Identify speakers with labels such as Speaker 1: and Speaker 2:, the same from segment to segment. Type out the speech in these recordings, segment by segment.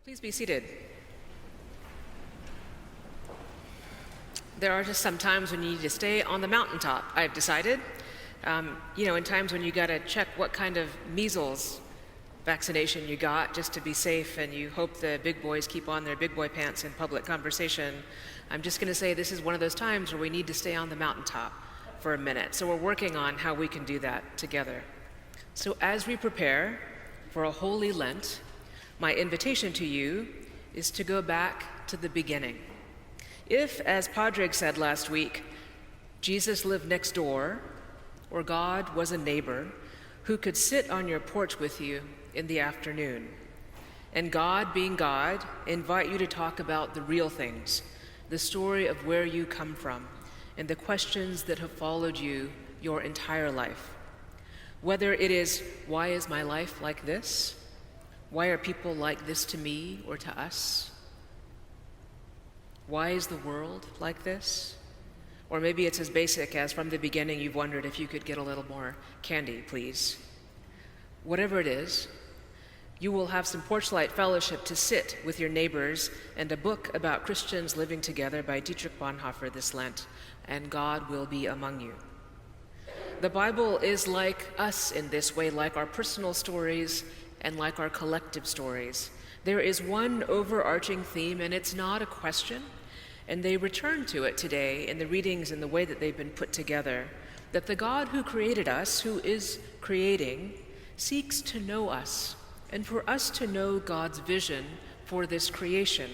Speaker 1: Please be seated. There are just some times when you need to stay on the mountaintop, I've decided. In times when you gotta check what kind of measles vaccination you got just to be safe, and you hope the big boys keep on their big boy pants in public conversation. I'm just gonna say this is one of those times where we need to stay on the mountaintop for a minute. So we're working on how we can do that together. So as we prepare for a holy Lent, my invitation to you is to go back to the beginning. If, as Padraig said last week, Jesus lived next door, or God was a neighbor who could sit on your porch with you in the afternoon, and God, being God, invite you to talk about the real things, the story of where you come from, and the questions that have followed you your entire life. Whether it is, why is my life like this? Why are people like this to me or to us? Why is the world like this? Or maybe it's as basic as from the beginning you've wondered if you could get a little more candy, please. Whatever it is, you will have some porchlight fellowship to sit with your neighbors and a book about Christians living together by Dietrich Bonhoeffer this Lent, and God will be among you. The Bible is like us in this way, like our personal stories and like our collective stories. There is one overarching theme, and it's not a question, and they return to it today in the readings and the way that they've been put together, that the God who created us, who is creating, seeks to know us, and for us to know God's vision for this creation.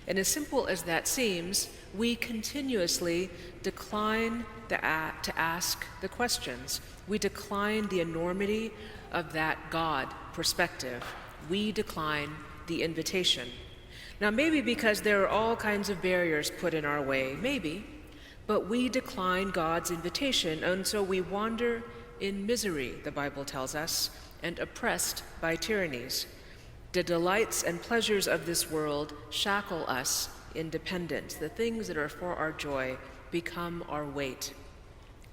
Speaker 1: And as simple as that seems, we continuously decline to ask the questions. We decline the enormity of that God perspective. We decline the invitation. Now, maybe because there are all kinds of barriers put in our way, maybe, but we decline God's invitation, and so we wander in misery, the Bible tells us, and oppressed by tyrannies. The delights and pleasures of this world shackle us in dependence. The things that are for our joy become our weight.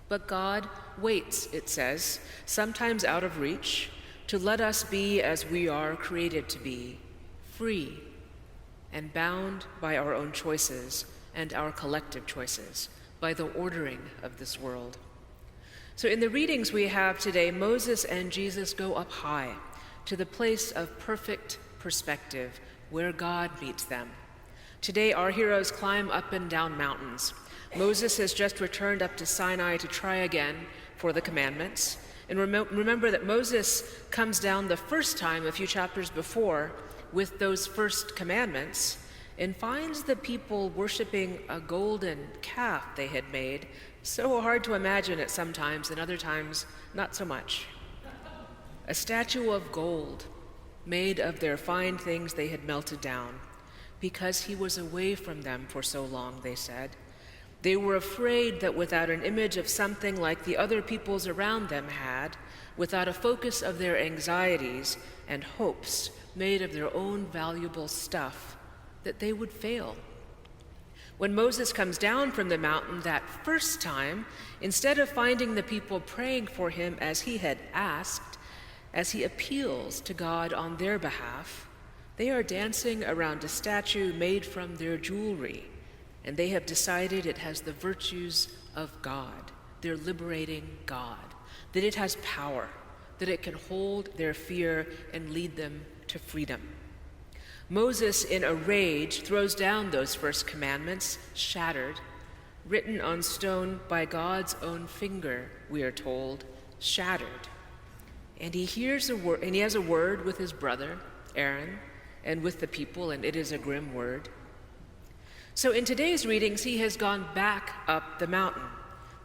Speaker 1: But God waits, it says, sometimes out of reach, to let us be as we are created to be, free and bound by our own choices and our collective choices, by the ordering of this world. So in the readings we have today, Moses and Jesus go up high to the place of perfect perspective where God meets them. Today our heroes climb up and down mountains. Moses has just returned up to Sinai to try again for the commandments. And remember that Moses comes down the first time, a few chapters before, with those first commandments, and finds the people worshiping a golden calf they had made. So hard to imagine it sometimes, and other times not so much. A statue of gold made of their fine things they had melted down, because he was away from them for so long, they said. They were afraid that without an image of something like the other peoples around them had, without a focus of their anxieties and hopes made of their own valuable stuff, that they would fail. When Moses comes down from the mountain that first time, instead of finding the people praying for him as he had asked, as he appeals to God on their behalf, they are dancing around a statue made from their jewelry, and they have decided it has the virtues of God, their liberating God, that it has power, that it can hold their fear and lead them to freedom. Moses, in a rage, throws down those first commandments, shattered, written on stone by God's own finger, we are told, shattered. And he hears a word, and he has a word with his brother, Aaron, and with the people, and it is a grim word. So in today's readings, he has gone back up the mountain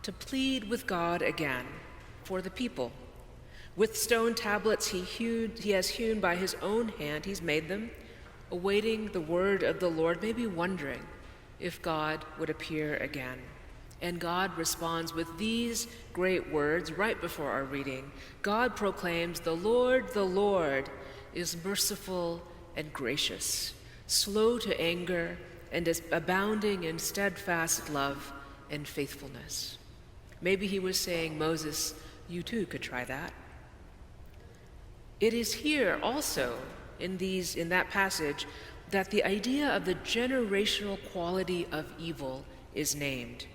Speaker 1: to plead with God again for the people. With stone tablets he has hewn by his own hand, he's made them, awaiting the word of the Lord, maybe wondering if God would appear again. And God responds with these great words right before our reading. God proclaims, the Lord is merciful and gracious, slow to anger, and is abounding in steadfast love and faithfulness. Maybe he was saying, Moses, you too could try that. It is here also in that passage that the idea of the generational quality of evil is named.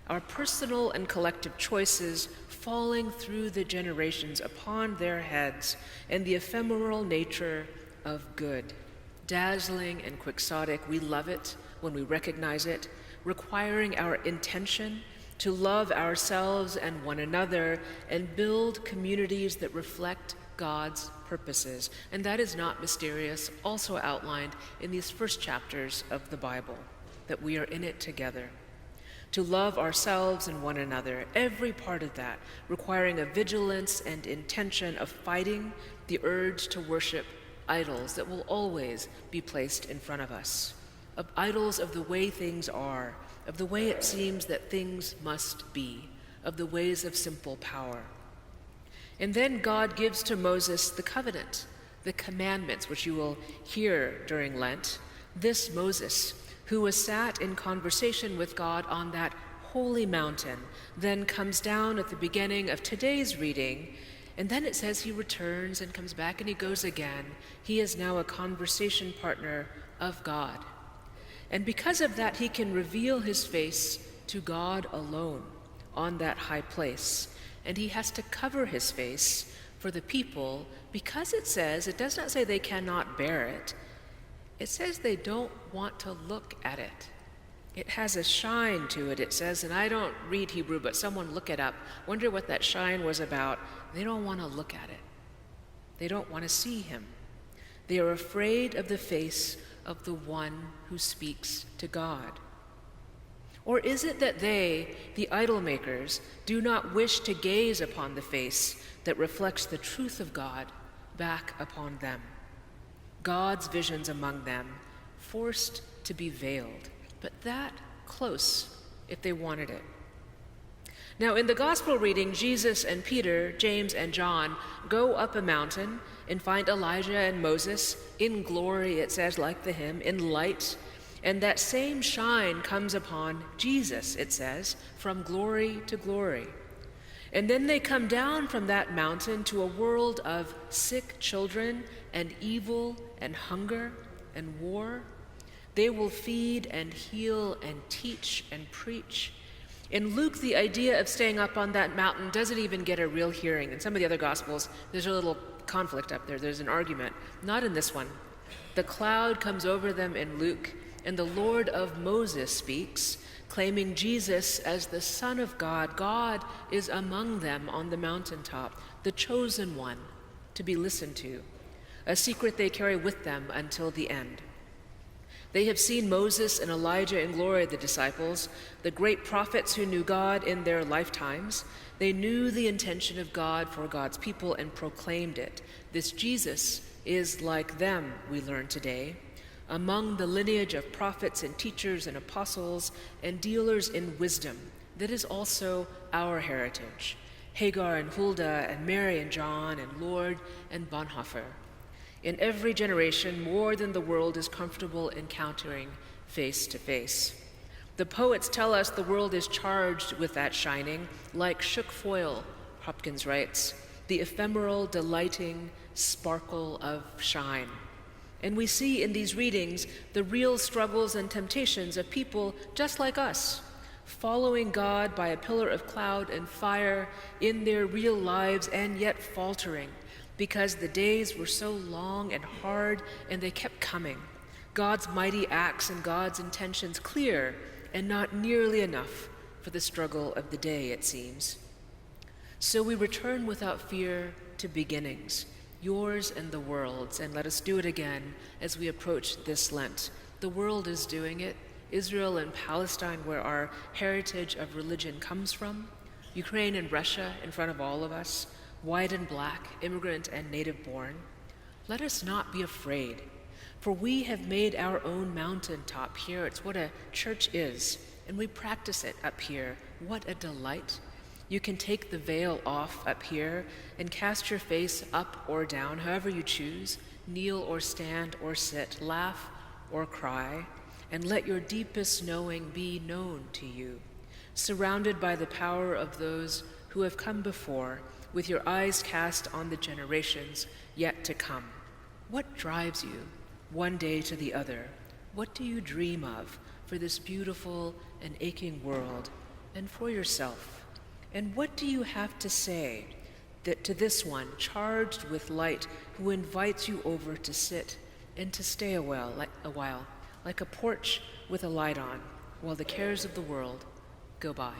Speaker 1: Our personal and collective choices falling through the generations upon their heads, and the ephemeral nature of good. Dazzling and quixotic, we love it when we recognize it, requiring our intention to love ourselves and one another and build communities that reflect God's purposes. And that is not mysterious, also outlined in these first chapters of the Bible, that we are in it together. To love ourselves and one another, every part of that requiring a vigilance and intention of fighting the urge to worship idols that will always be placed in front of us, of idols of the way things are, of the way it seems that things must be, of the ways of simple power. And then God gives to Moses the covenant, the commandments, which you will hear during Lent. This Moses, who was sat in conversation with God on that holy mountain, then comes down at the beginning of today's reading, and then it says he returns and comes back and he goes again. He is now a conversation partner of God. And because of that, he can reveal his face to God alone on that high place. And he has to cover his face for the people because it does not say they cannot bear it. It says they don't want to look at it. It has a shine to it, it says, and I don't read Hebrew, but someone look it up. Wonder what that shine was about. They don't want to look at it. They don't want to see him. They are afraid of the face of the one who speaks to God. Or is it that they, the idol makers, do not wish to gaze upon the face that reflects the truth of God back upon them? God's visions among them, forced to be veiled, but that close if they wanted it. Now, in the gospel reading, Jesus and Peter, James and John go up a mountain and find Elijah and Moses in glory, it says, like the hymn, in light. And that same shine comes upon Jesus, it says, from glory to glory. And then they come down from that mountain to a world of sick children and evil and hunger and war. They will feed and heal and teach and preach. In Luke, the idea of staying up on that mountain doesn't even get a real hearing. In some of the other Gospels, there's a little conflict up there. There's an argument. Not in this one. The cloud comes over them in Luke, and the Lord of Moses speaks, claiming Jesus as the Son of God. God is among them on the mountaintop, the chosen one to be listened to, a secret they carry with them until the end. They have seen Moses and Elijah in glory, the disciples, the great prophets who knew God in their lifetimes. They knew the intention of God for God's people and proclaimed it. This Jesus is like them, we learn today, among the lineage of prophets and teachers and apostles and dealers in wisdom. That is also our heritage. Hagar and Huldah and Mary and John and Lord and Bonhoeffer. In every generation, more than the world is comfortable encountering face to face. The poets tell us the world is charged with that shining, like shook foil, Hopkins writes, the ephemeral, delighting sparkle of shine. And we see in these readings the real struggles and temptations of people just like us, following God by a pillar of cloud and fire in their real lives and yet faltering, because the days were so long and hard and they kept coming. God's mighty acts and God's intentions clear and not nearly enough for the struggle of the day, it seems. So we return without fear to beginnings, yours and the world's, and let us do it again as we approach this Lent. The world is doing it. Israel and Palestine, where our heritage of religion comes from. Ukraine and Russia in front of all of us. White and black, immigrant and native born. Let us not be afraid, for we have made our own mountaintop here. It's what a church is, and we practice it up here. What a delight. You can take the veil off up here and cast your face up or down, however you choose, kneel or stand or sit, laugh or cry, and let your deepest knowing be known to you, surrounded by the power of those who have come before, with your eyes cast on the generations yet to come. What drives you? one day to the other, what do you dream of for this beautiful and aching world and for yourself? And what do you have to say that to this one charged with light who invites you over to sit and to stay a while, like a porch with a light on, while the cares of the world go by?